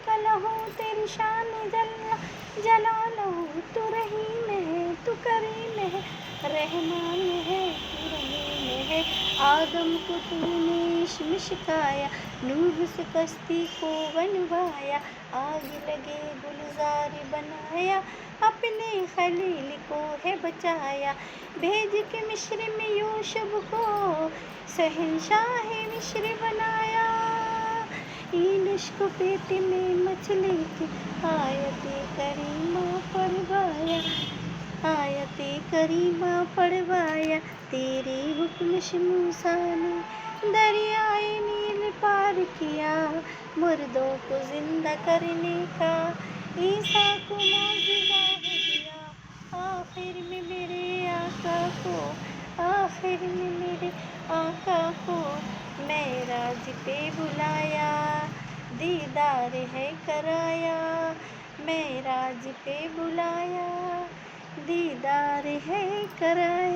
कलहो तेरी शान जल्ला जलालहू, तू रहीम है तू करीम है रहमान है तू रहीम है। आदम को तूने इश्म सिखाया, नूह से कश्ती को बनवाया, आग लगे गुलजार बनाया, अपने खलील को है बचाया। भेज के मिस्र में यूसुफ को शहंशाह मिस्र बनाया, यूनुस को पेट में मछली की आयते करीमा पढ़वाया, आयते करीमा पढ़वाया। तेरे हुक्म से मूसा ने दरियाए नील पार किया, मुर्दों को जिंदा करने का ईसा को मौजूदा दिया। आखिर में मेरे आका को, आखिर में मेरे आका को मेराज पे बुलाया, दीदार है कराया, मेराज पे बुलाया, दीदार है कराया।